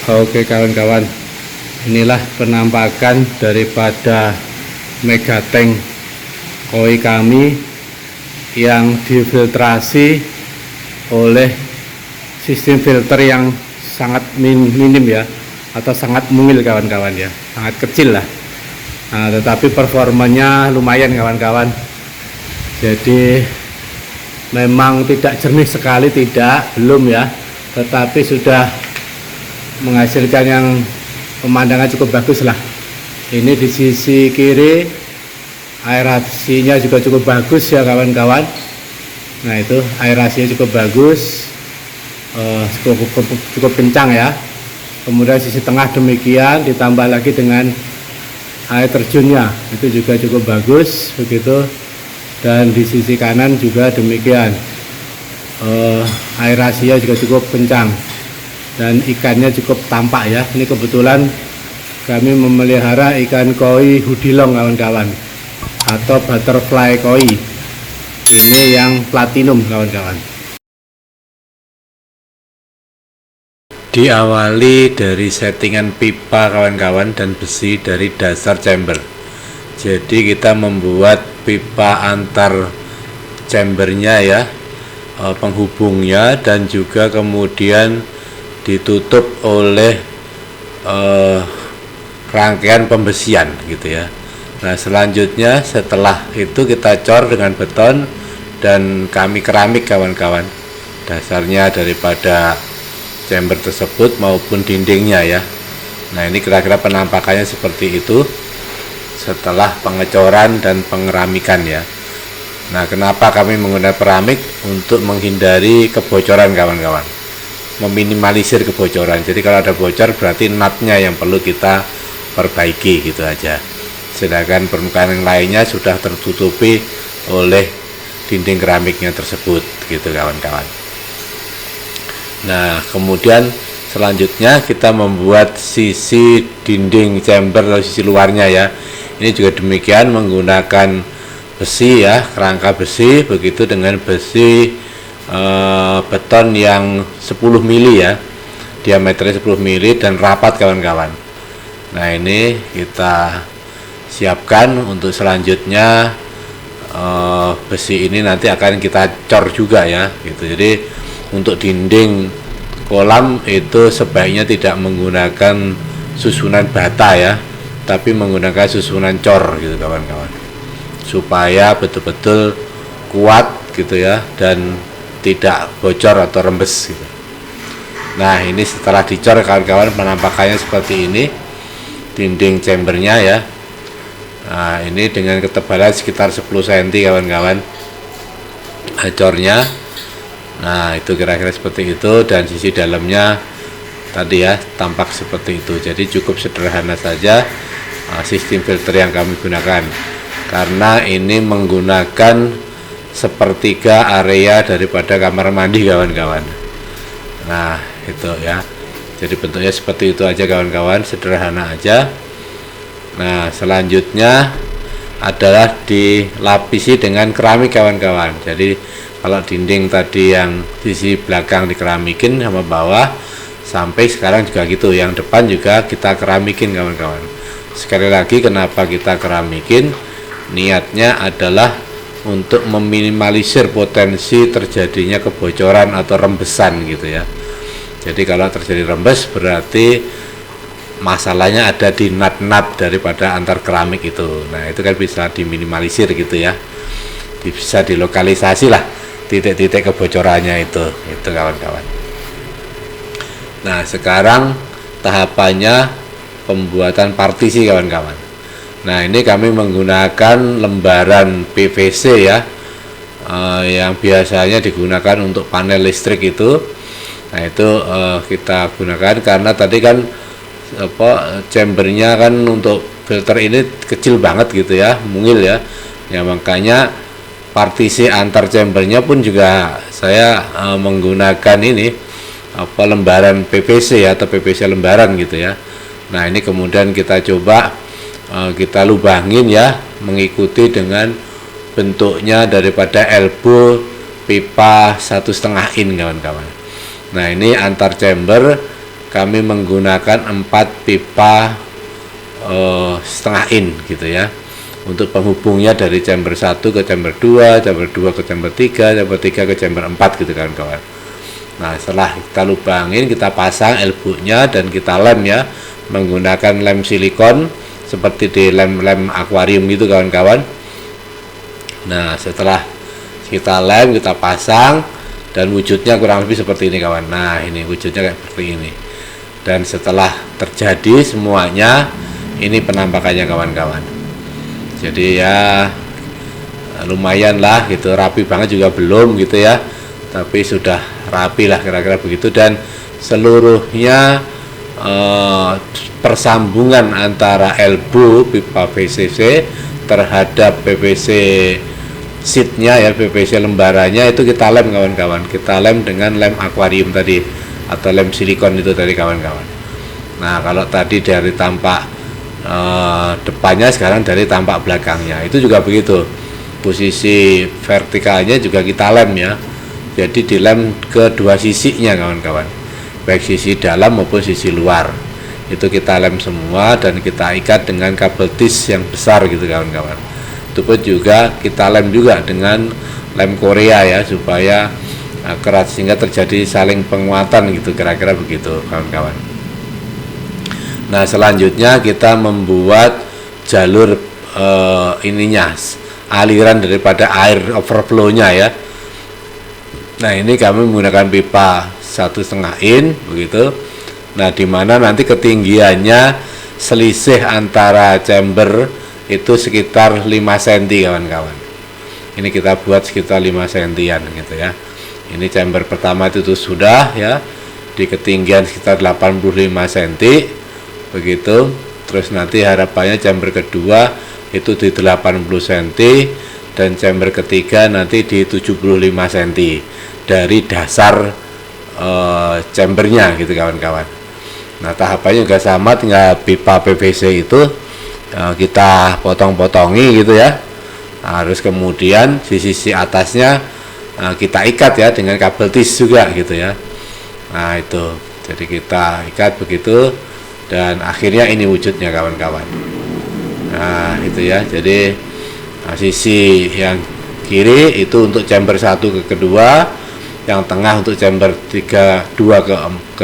Oke kawan-kawan, inilah penampakan daripada megatank koi kami yang difiltrasi oleh sistem filter yang sangat minim ya, atau sangat mungil kawan-kawan ya, sangat kecil lah. Nah, tetapi performanya lumayan kawan-kawan. Jadi memang tidak jernih sekali, belum ya, tetapi sudah menghasilkan yang pemandangan cukup bagus lah. Ini di sisi kiri aerasinya juga cukup bagus ya kawan-kawan. Nah itu aerasinya cukup bagus, cukup kencang ya. Kemudian sisi tengah demikian, ditambah lagi dengan air terjunnya itu juga cukup bagus begitu. Dan di sisi kanan juga demikian, aerasinya juga cukup kencang dan ikannya cukup tampak ya. Ini kebetulan kami memelihara ikan koi hudilong kawan-kawan, atau butterfly koi. Ini yang platinum kawan-kawan. Diawali dari settingan pipa kawan-kawan dan besi dari dasar chamber. Jadi kita membuat pipa antar chambernya ya, penghubungnya, dan juga kemudian ditutup oleh rangkaian pembesian gitu ya. Nah selanjutnya setelah itu kita cor dengan beton dan kami keramik kawan-kawan, dasarnya daripada chamber tersebut maupun dindingnya ya. Nah ini kira-kira penampakannya seperti itu setelah pengecoran dan pengeramikan ya. Nah kenapa kami menggunakan keramik? Untuk menghindari kebocoran kawan-kawan, meminimalisir kebocoran. Jadi kalau ada bocor berarti nutnya yang perlu kita perbaiki gitu aja. Sedangkan permukaan yang lainnya sudah tertutupi oleh dinding keramiknya tersebut gitu kawan-kawan. Nah kemudian selanjutnya kita membuat sisi dinding chamber atau sisi luarnya ya. Ini juga demikian menggunakan besi ya, kerangka besi, begitu dengan besi beton yang 10 mili ya, diameternya 10 mili dan rapat kawan-kawan. Nah ini kita siapkan untuk selanjutnya, besi ini nanti akan kita cor juga ya gitu. Jadi untuk dinding kolam itu sebaiknya tidak menggunakan susunan bata ya, tapi menggunakan susunan cor gitu kawan-kawan, supaya betul-betul kuat gitu ya dan tidak bocor atau rembes gitu. Nah ini setelah dicor kawan-kawan, penampakannya seperti ini dinding chambernya ya. Nah ini dengan ketebalan sekitar 10 cm kawan-kawan cornya. Nah itu kira-kira seperti itu, dan sisi dalamnya tadi ya tampak seperti itu. Jadi cukup sederhana saja sistem filter yang kami gunakan, karena ini menggunakan sepertiga area daripada kamar mandi kawan-kawan. Nah itu ya, jadi bentuknya seperti itu aja kawan-kawan, sederhana aja. Nah selanjutnya adalah dilapisi dengan keramik kawan-kawan. Jadi kalau dinding tadi yang sisi belakang dikeramikin sama bawah, sampai sekarang juga gitu, yang depan juga kita keramikin kawan-kawan. Sekali lagi kenapa kita keramikin, niatnya adalah untuk meminimalisir potensi terjadinya kebocoran atau rembesan gitu ya. Jadi kalau terjadi rembes berarti masalahnya ada di nut-nut daripada antar keramik itu. Nah itu kan bisa diminimalisir gitu ya, bisa dilokalisasi lah titik-titik kebocorannya itu kawan-kawan. Nah sekarang tahapannya pembuatan partisi kawan-kawan. Nah ini kami menggunakan lembaran PVC ya, yang biasanya digunakan untuk panel listrik itu. Nah itu kita gunakan karena tadi kan chambernya kan untuk filter ini kecil banget gitu ya, mungil ya. Ya makanya partisi antar chambernya pun juga saya menggunakan ini lembaran PVC ya, atau PVC lembaran gitu ya. Nah ini kemudian kita coba kita lubangin ya, mengikuti dengan bentuknya daripada elbow pipa 1,5 in kawan-kawan. Nah ini antar chamber kami menggunakan 4 pipa setengah in gitu ya, untuk penghubungnya dari chamber 1 ke chamber 2, chamber 2 ke chamber 3, chamber 3 ke chamber 4 gitu kawan-kawan. Nah, setelah kita lubangin, kita pasang elbow-nya dan kita lem ya, menggunakan lem silikon seperti di lem-lem akuarium gitu kawan-kawan. Nah, setelah kita lem, kita pasang, dan wujudnya kurang lebih seperti ini kawan. Nah, ini wujudnya kayak seperti ini. Dan setelah terjadi semuanya, ini penampakannya kawan-kawan. Jadi ya lumayan lah gitu, rapi banget juga belum gitu ya, tapi sudah rapi lah kira-kira begitu. Dan seluruhnya persambungan antara elbow pipa PVC terhadap PVC sheetnya ya, PVC lembarannya itu kita lem kawan-kawan, kita lem dengan lem akuarium tadi atau lem silikon itu tadi kawan-kawan. Nah, kalau tadi dari tampak depannya, sekarang dari tampak belakangnya itu juga begitu, posisi vertikalnya juga kita lem ya, jadi dilem kedua sisinya kawan-kawan, baik sisi dalam maupun sisi luar itu kita lem semua, dan kita ikat dengan kabel tis yang besar gitu kawan-kawan. Itu pun juga kita lem juga dengan lem Korea ya, supaya keras sehingga terjadi saling penguatan gitu, kira-kira begitu kawan-kawan. Nah, selanjutnya kita membuat jalur ininya, aliran daripada air overflow-nya ya. Nah, ini kami menggunakan pipa 1,5 in begitu. Nah, dimana nanti ketinggiannya selisih antara chamber itu sekitar 5 cm kawan-kawan. Ini kita buat sekitar 5 cm gitu ya. Ini chamber pertama itu sudah ya, di ketinggian sekitar 85 cm begitu. Terus nanti harapannya chamber kedua itu di 80 cm, dan chamber ketiga nanti di 75 cm dari dasar chambernya gitu kawan-kawan. Nah, tahapannya juga sama, tinggal pipa PVC itu kita potong-potongi gitu ya. Nah, harus kemudian sisi atasnya kita ikat ya dengan kabel tis juga gitu ya. Nah, itu jadi kita ikat begitu, dan akhirnya ini wujudnya kawan-kawan. Nah, itu ya, jadi sisi yang kiri itu untuk chamber 1 ke kedua, yang tengah untuk chamber 2 ke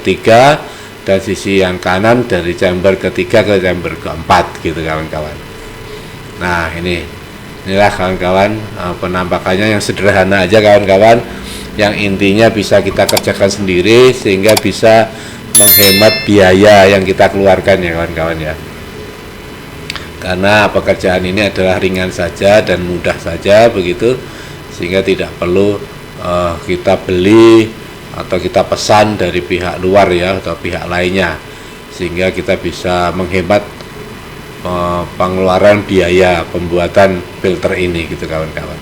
ketiga, dan sisi yang kanan dari chamber ketiga ke chamber keempat gitu kawan-kawan. Nah, inilah kawan-kawan penampakannya yang sederhana aja kawan-kawan, yang intinya bisa kita kerjakan sendiri sehingga bisa menghemat biaya yang kita keluarkan ya kawan-kawan ya, karena pekerjaan ini adalah ringan saja dan mudah saja begitu, sehingga tidak perlu kita beli atau kita pesan dari pihak luar ya, atau pihak lainnya, sehingga kita bisa menghemat pengeluaran biaya pembuatan filter ini gitu kawan-kawan.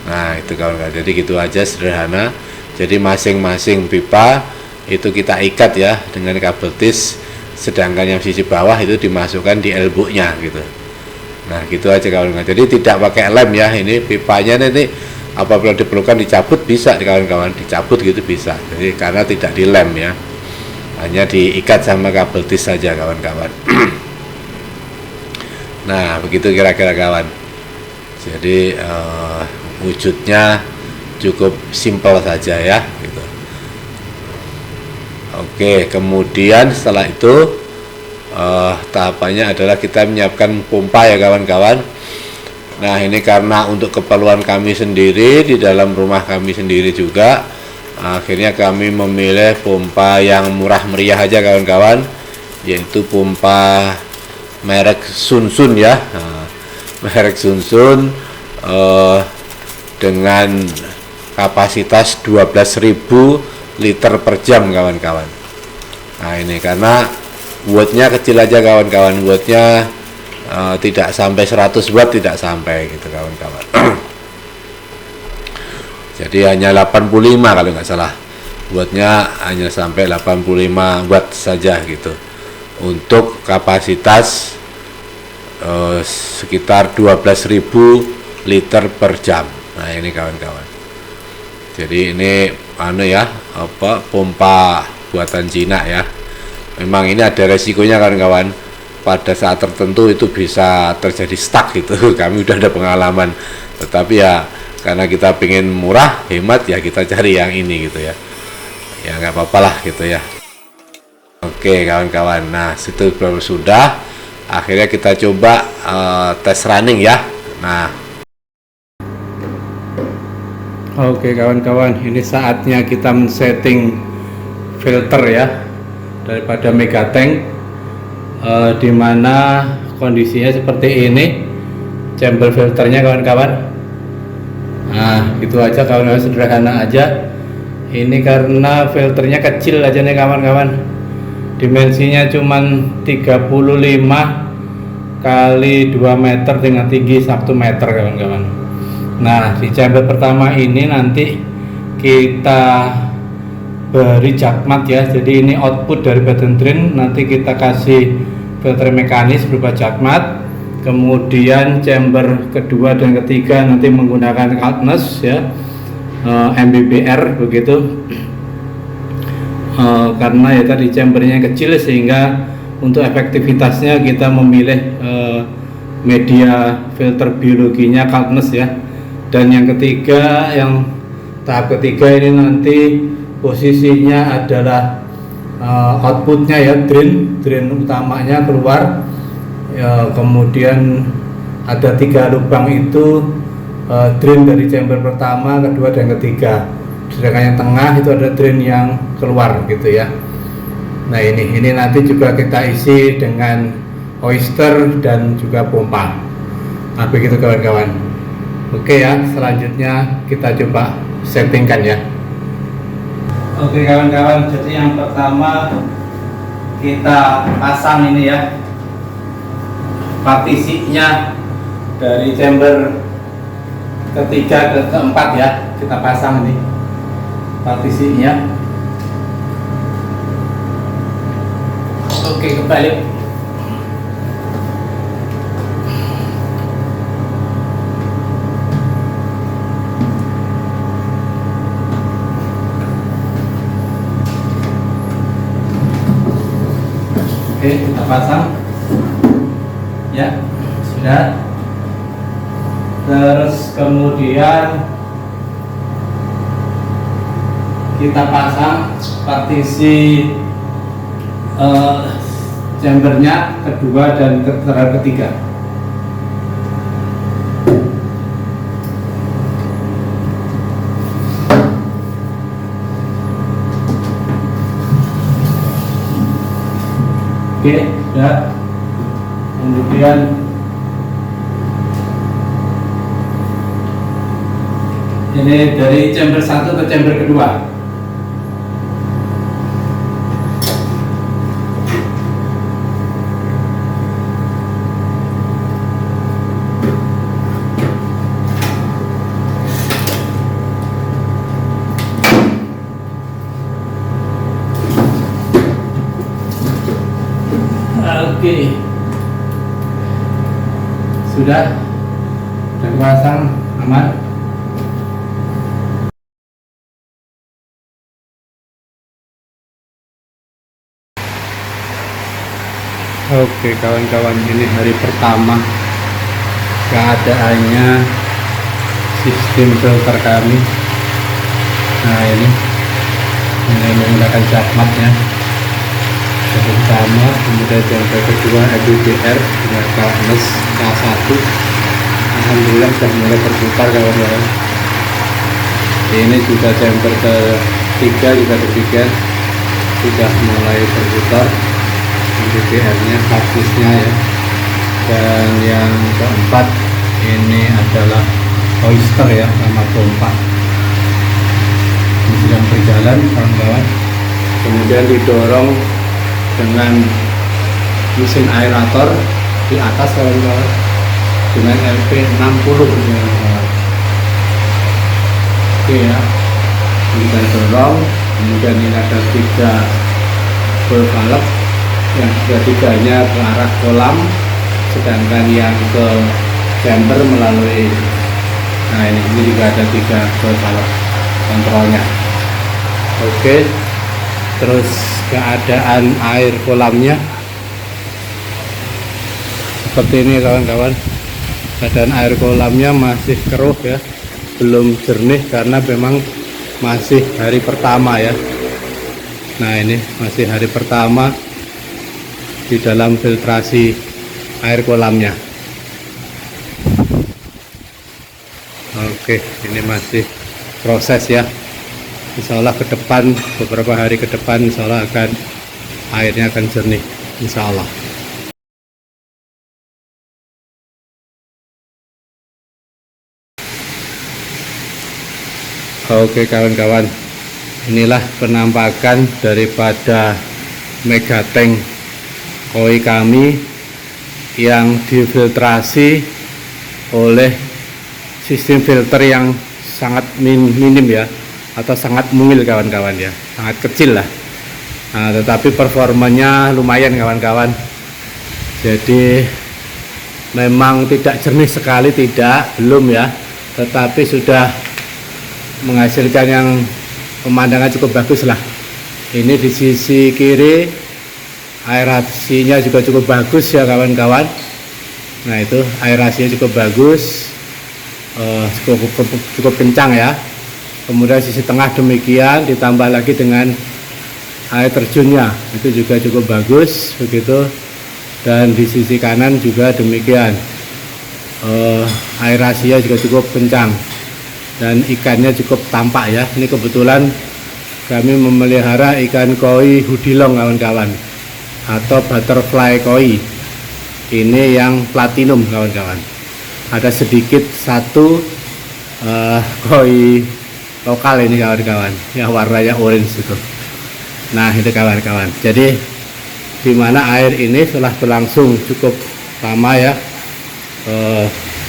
Nah, itu kawan-kawan, jadi gitu aja sederhana. Jadi masing-masing pipa itu kita ikat ya dengan kabel tis, sedangkan yang sisi bawah itu dimasukkan di elbow-nya gitu. Nah, gitu aja kawan-kawan. Jadi tidak pakai lem ya, ini pipanya nanti apabila diperlukan dicabut bisa kawan-kawan, dicabut gitu bisa. Jadi karena tidak dilem ya, hanya diikat sama kabel tis saja kawan-kawan. Nah, begitu kira-kira kawan. Jadi wujudnya cukup simpel saja ya gitu. Oke, kemudian setelah itu tahapannya adalah kita menyiapkan pompa ya kawan-kawan. Nah, ini karena untuk keperluan kami sendiri, di dalam rumah kami sendiri juga, akhirnya kami memilih pompa yang murah meriah aja kawan-kawan, yaitu pompa merek Sunsun ya. Nah, merek Sunsun dengan kapasitas 12.000 liter per jam kawan-kawan. Nah, ini karena wattnya kecil aja kawan-kawan, wattnya tidak sampai 100 watt, tidak sampai gitu kawan-kawan. Jadi hanya 85 kalau nggak salah, wattnya hanya sampai 85 watt saja gitu, untuk kapasitas sekitar 12.000 liter per jam. Nah, ini kawan-kawan. Jadi ini pompa buatan Cina ya. Memang ini ada resikonya kawan-kawan, pada saat tertentu itu bisa terjadi stuck gitu. Kami udah ada pengalaman, tetapi ya karena kita pengen murah hemat ya kita cari yang ini gitu ya, ya nggak apa-apa lah gitu ya. Oke kawan-kawan, nah situ sudah akhirnya kita coba tes running ya. Nah oke kawan-kawan, ini saatnya kita men-setting filter ya daripada Megatank, dimana kondisinya seperti ini chamber filternya kawan-kawan. Nah gitu aja kawan-kawan, sederhana aja. Ini karena filternya kecil aja nih kawan-kawan, dimensinya cuman 35 kali 2 meter dengan tinggi 1 meter kawan-kawan. Nah di chamber pertama ini nanti kita beri jakmat ya, jadi ini output dari badan drain, nanti kita kasih filter mekanis berupa jakmat. Kemudian chamber kedua dan ketiga nanti menggunakan Kaltneus ya, MBBR begitu. Karena ya tadi chambernya kecil sehingga untuk efektivitasnya kita memilih media filter biologinya Kaltneus ya. Dan yang ketiga, yang tahap ketiga ini nanti posisinya adalah outputnya ya, drain utamanya keluar ya, kemudian ada 3 lubang itu drain dari chamber pertama, kedua dan ketiga, sedangkan yang tengah itu ada drain yang keluar gitu ya. Nah ini nanti juga kita isi dengan oyster dan juga pompa. Nah begitu kawan-kawan. Oke ya, selanjutnya kita coba settingkan ya. Oke kawan-kawan, jadi yang pertama kita pasang ini ya, partisinya dari chamber ketiga ke keempat ya, kita pasang ini partisinya. Oke, kembali. Oke, kita pasang ya, sudah. Terus kemudian kita pasang partisi chambernya kedua dan ketiga. Oke, sudah. Kemudian ini dari chamber 1 ke chamber kedua. Oke, sudah pasang, aman. Oke kawan-kawan, ini hari pertama keadaannya sistem filter kami. Nah ini menggunakan jakmatnya. Yang pertama, kemudian yang kedua MBBR dengan Kaltneus K1. Alhamdulillah sudah mulai berputar kawan-kawan. Ini juga chamber ketiga juga demikian, sudah mulai berputar MBBR nya, partisnya ya. Dan yang keempat ini adalah oyster ya, sama pompa. Ini sedang berjalan kawan-kawan. Kemudian didorong dengan mesin aerator di atas kawan-kawan dengan LP60 kawan-kawan. Oke ya, kita dorong. Kemudian ini ada 3 valve, yang ketiganya ke arah kolam, sedangkan yang ke chamber melalui, nah ini juga ada 3 valve kontrolnya. Oke, terus keadaan air kolamnya seperti ini kawan-kawan. Keadaan air kolamnya masih keruh ya, belum jernih karena memang masih hari pertama ya. Nah ini masih hari pertama di dalam filtrasi air kolamnya. Oke, ini masih proses ya. Insya Allah ke depan, beberapa hari ke depan insya Allah airnya akan jernih, insya Allah. Oke kawan-kawan, inilah penampakan daripada megatank koi kami yang difiltrasi oleh sistem filter yang sangat minim ya, atau sangat mungil kawan-kawan ya, sangat kecil lah. Nah, tetapi performanya lumayan kawan-kawan. Jadi memang tidak jernih sekali, belum ya, tetapi sudah menghasilkan yang pemandangan cukup bagus lah. Ini di sisi kiri aerasinya juga cukup bagus ya kawan-kawan. Nah itu aerasinya cukup bagus, cukup kencang ya. Kemudian sisi tengah demikian, ditambah lagi dengan air terjunnya itu juga cukup bagus begitu. Dan di sisi kanan juga demikian, aerasinya juga cukup kencang dan ikannya cukup tampak ya. Ini kebetulan kami memelihara ikan koi hudilong kawan-kawan, atau butterfly koi. Ini yang platinum kawan-kawan. Ada sedikit satu koi lokal ini kawan-kawan, yang warnanya orange itu. Nah itu kawan-kawan. Jadi di mana air ini setelah berlangsung cukup lama ya,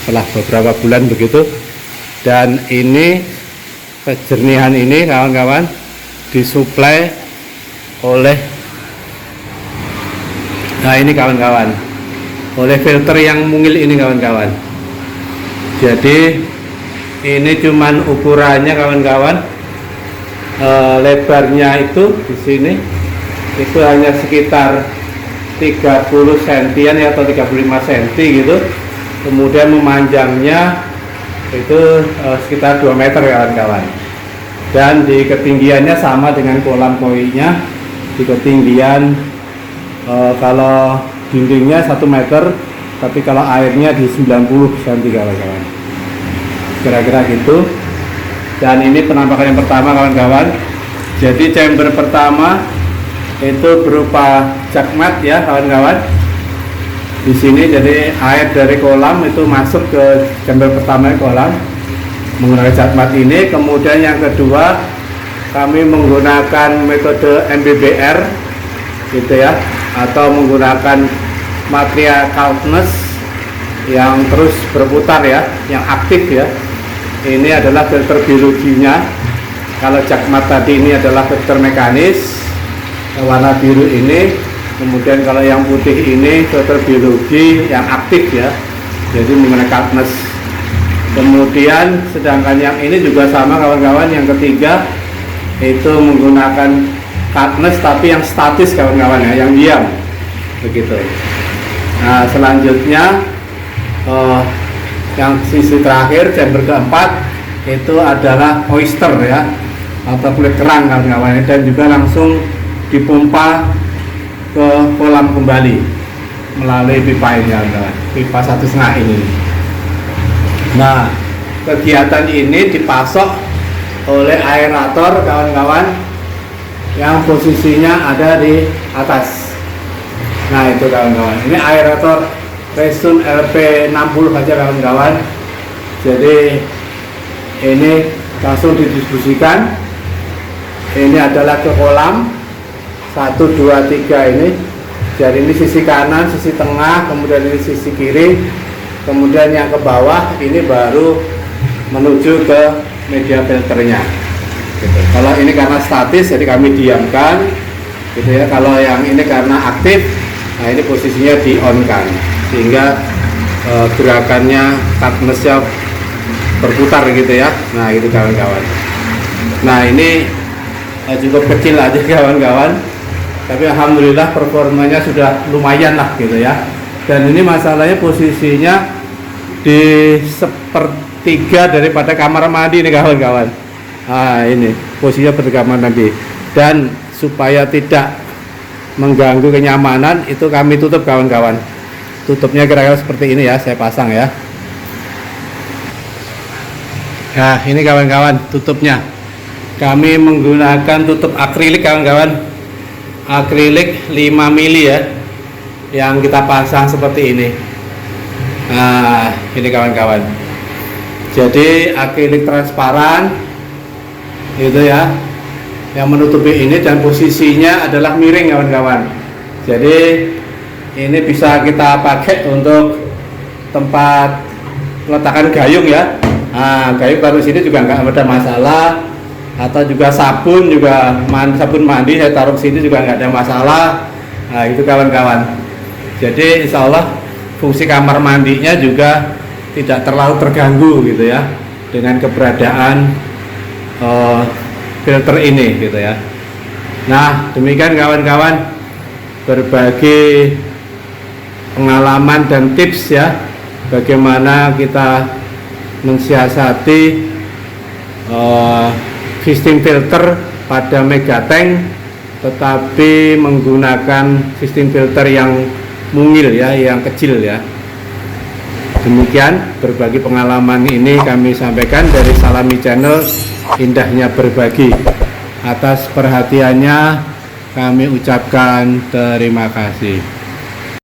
setelah beberapa bulan begitu. Dan ini kejernihan ini kawan-kawan disuplai oleh, nah ini kawan-kawan, oleh filter yang mungil ini kawan-kawan. Jadi ini cuman ukurannya kawan-kawan, lebarnya itu di sini itu hanya sekitar 30 sentian ya, atau 35 senti gitu. Kemudian memanjangnya itu sekitar 2 meter kawan-kawan. Dan di ketinggiannya sama dengan kolam koinya, di ketinggian kalau dindingnya 1 meter, tapi kalau airnya di 90 cm kawan-kawan, kira-kira gitu. Dan ini penampakan yang pertama kawan-kawan. Jadi chamber pertama itu berupa jakmat ya kawan-kawan. Di sini jadi air dari kolam itu masuk ke chamber pertama kolam menggunakan jakmat ini. Kemudian yang kedua kami menggunakan metode MBBR gitu ya, atau menggunakan material coldness yang terus berputar ya, yang aktif ya. Ini adalah filter biologinya. Kalau jakmat tadi ini adalah filter mekanis warna biru ini. Kemudian kalau yang putih ini filter biologi yang aktif ya, jadi menggunakan coldness. Kemudian sedangkan yang ini juga sama kawan-kawan, yang ketiga itu menggunakan coldness tapi yang statis kawan-kawan ya, yang diam begitu. Nah selanjutnya yang sisi terakhir chamber keempat itu adalah oyster ya, atau kulit kerang kawan-kawan, dan juga langsung dipompa ke kolam kembali melalui pipa ini kawan-kawan, pipa 1,5 ini. Nah kegiatan ini dipasok oleh aerator kawan-kawan yang posisinya ada di atas. Nah itu kawan-kawan, ini aerator Resun LP60 saja kawan-kawan. Jadi ini langsung didistribusikan. Ini adalah ke kolam 1, 2, 3 ini. Jadi ini sisi kanan, sisi tengah, kemudian ini sisi kiri, kemudian yang ke bawah ini baru menuju ke media filternya gitu. Kalau ini karena statis jadi kami diamkan gitu ya. Kalau yang ini karena aktif, nah ini posisinya di on kan, sehingga gerakannya coldness-nya berputar gitu ya. Nah itu kawan-kawan. Nah ini cukup kecil aja kawan-kawan, tapi alhamdulillah performanya sudah lumayan lah gitu ya. Dan ini masalahnya posisinya di sepertiga daripada kamar mandi nih kawan-kawan. Ini posisinya seperti kamar mandi, dan supaya tidak mengganggu kenyamanan itu kami tutup kawan-kawan. Tutupnya kira-kira seperti ini ya, saya pasang ya. Nah ini kawan-kawan tutupnya, kami menggunakan tutup akrilik kawan-kawan, akrilik 5 mili ya, yang kita pasang seperti ini. Nah ini kawan-kawan, jadi akrilik transparan gitu ya, yang menutupi ini, dan posisinya adalah miring kawan-kawan. Jadi ini bisa kita pakai untuk tempat meletakkan gayung ya. Nah, gayung taruh sini juga nggak ada masalah, atau juga sabun sabun mandi saya taruh sini juga nggak ada masalah. Nah itu kawan-kawan, jadi insya Allah fungsi kamar mandinya juga tidak terlalu terganggu gitu ya dengan keberadaan filter ini gitu ya. Nah demikian kawan-kawan, berbagi pengalaman dan tips ya, bagaimana kita mensiasati sistem filter pada megatank, tetapi menggunakan sistem filter yang mungil ya, yang kecil ya. Demikian berbagi pengalaman ini kami sampaikan dari Salami Channel, indahnya berbagi. Atas perhatiannya kami ucapkan terima kasih.